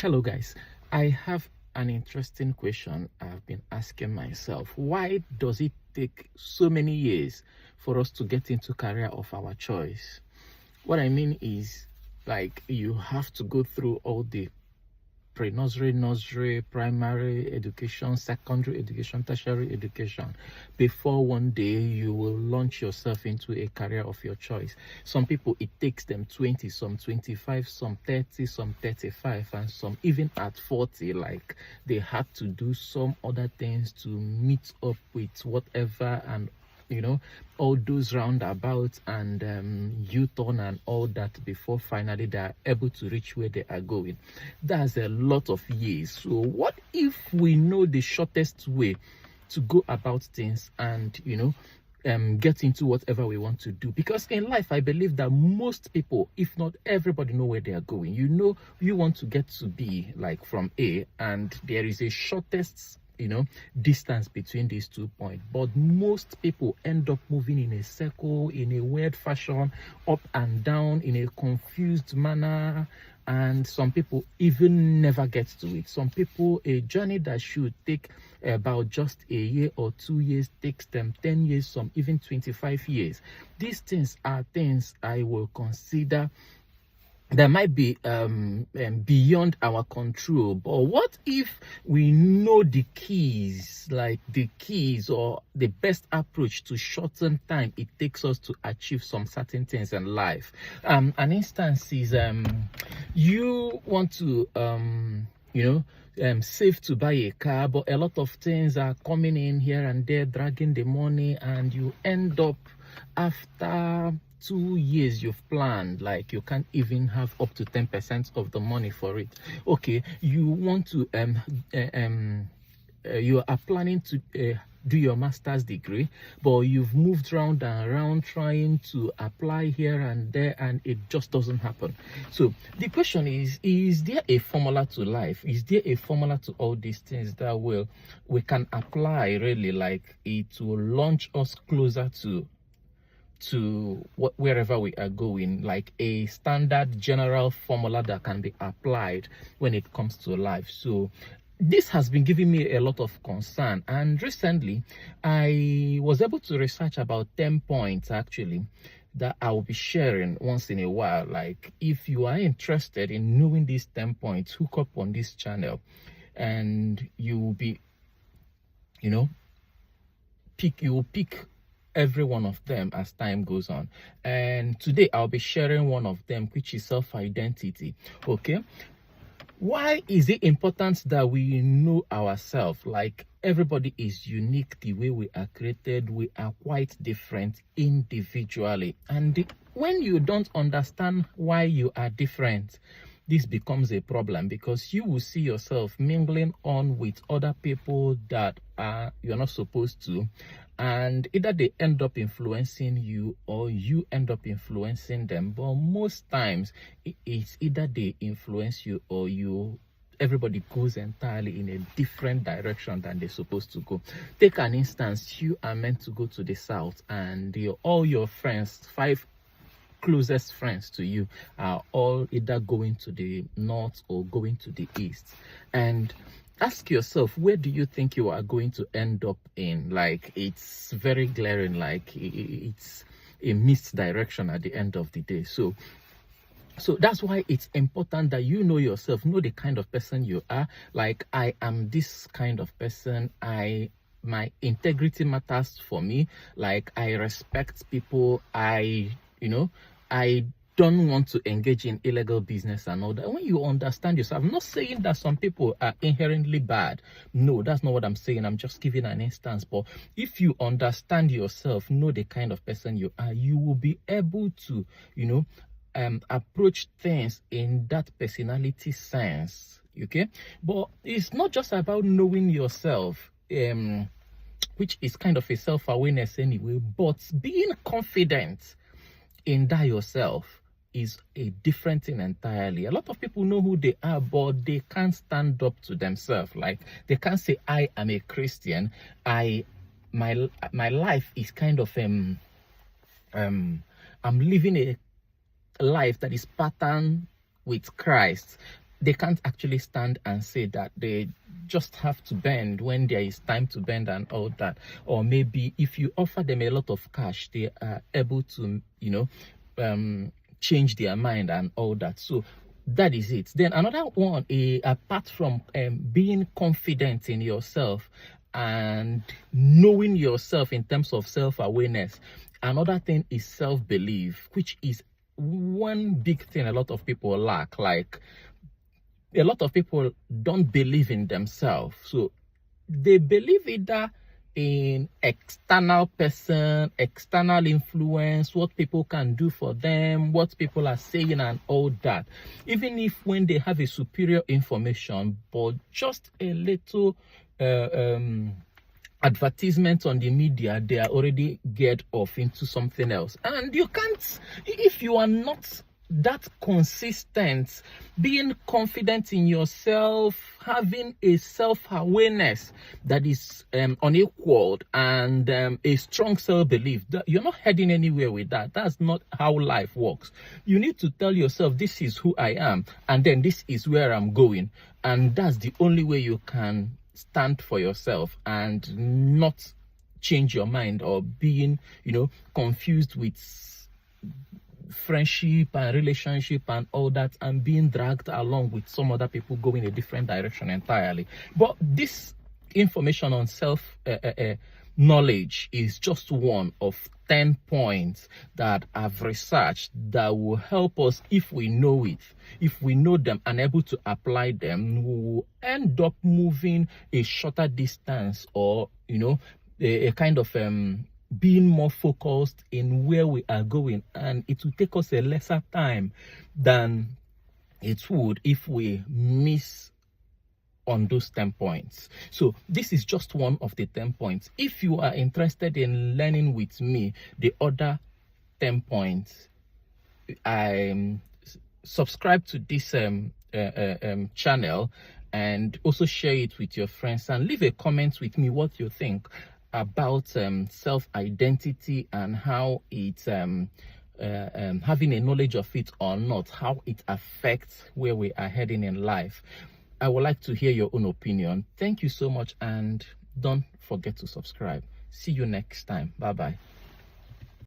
Hello guys, I have an interesting question I've been asking myself. Why does it take so many years for us to get into career of our choice? What I mean is, like, you have to go through all the pre-nursery, nursery, primary education, secondary education, tertiary education before one day you will launch yourself into a career of your choice. Some people, it takes them 20, some 25, some 30, some 35, and some even at 40, like they had to do some other things to meet up with whatever, and all those roundabouts and U-turn and all that before finally they are able to reach where they are going. That's a lot of years. So what if we know the shortest way to go about things and get into whatever we want to do? Because in life, I believe that most people, if not everybody, know where they are going. You want to get to B, like from A, and there is a shortest distance between these 2 points, but most people end up moving in a circle, in a weird fashion, up and down in a confused manner, and some people even never get to it. Some people, a journey that should take about just a year or 2 years takes them 10 years, some even 25 years. These things are things I will consider that might be beyond our control. But what if we know the keys, or the best approach to shorten time it takes us to achieve some certain things in life? An instance is you want to save to buy a car, but a lot of things are coming in here and there, dragging the money, and you end up, after 2 years you've planned, like you can't even have up to 10% of the money for it. Okay, you want to you are planning to do your master's degree, but you've moved round and around trying to apply here and there, and it just doesn't happen. So the question is there a formula to life? Is there a formula to all these things that we can apply, really, like it will launch us closer to wherever we are going, like a standard general formula that can be applied when it comes to life? So this has been giving me a lot of concern, and recently I was able to research about 10 points actually that I will be sharing once in a while. Like, if you are interested in knowing these 10 points, hook up on this channel and you will be pick every one of them as time goes on. And today I'll be sharing one of them, which is self-identity. Okay, why is it important that we know ourselves? Like, everybody is unique. The way we are created, we are quite different individually, and when you don't understand why you are different, this becomes a problem, because you will see yourself mingling on with other people that you're not supposed to, and either they end up influencing you or you end up influencing them. But most times it's either they influence you or everybody goes entirely in a different direction than they're supposed to go. Take an instance, you are meant to go to the south, and all your friends, 5 closest friends to you, are all either going to the north or going to the east. And ask yourself, where do you think you are going to end up in? Like, it's very glaring, like it's a missed direction at the end of the day. So that's why it's important that you know yourself, know the kind of person you are. Like, I am this kind of person. My integrity matters for me. Like, I respect people. I don't want to engage in illegal business and all that. When you understand yourself, I'm not saying that some people are inherently bad. No, that's not what I'm saying. I'm just giving an instance. But if you understand yourself, know the kind of person you are, you will be able to, approach things in that personality sense. Okay? But it's not just about knowing yourself, which is kind of a self-awareness anyway, but being confident in that yourself is a different thing entirely. A lot of people know who they are, but they can't stand up to themselves. Like, they can't say, I am a Christian. My life is kind of I'm living a life that is patterned with Christ. they can't actually stand and say that they just have to bend when there is time to bend and all that. Or maybe if you offer them a lot of cash, they are able to, change their mind and all that. So that is it. Then another one, apart from being confident in yourself and knowing yourself in terms of self-awareness, another thing is self-belief, which is one big thing a lot of people lack. Like, a lot of people don't believe in themselves. So they believe either in external person, external influence, what people can do for them, what people are saying and all that. Even if when they have a superior information, but just a little advertisement on the media, they are already geared off into something else. And you can't, if you are not that consistent, being confident in yourself, having a self-awareness that is unequaled, and a strong self-belief, that you're not heading anywhere with that. That's not how life works. You need to tell yourself, this is who I am, and then this is where I'm going. And that's the only way you can stand for yourself and not change your mind or being, confused with friendship and relationship and all that, and being dragged along with some other people going a different direction entirely. But this information on self knowledge is just one of 10 points that I've researched that will help us. If we know it, if we know them and able to apply them, we will end up moving a shorter distance, or a kind of being more focused in where we are going, and it will take us a lesser time than it would if we miss on those 10 points. So this is just one of the 10 points. If you are interested in learning with me the other 10 points, I subscribe to this channel, and also share it with your friends, and leave a comment with me what you think about self-identity and how it's having a knowledge of it or not, how it affects where we are heading in life. I would like to hear your own opinion. Thank you so much, and don't forget to subscribe. See you next time. Bye bye.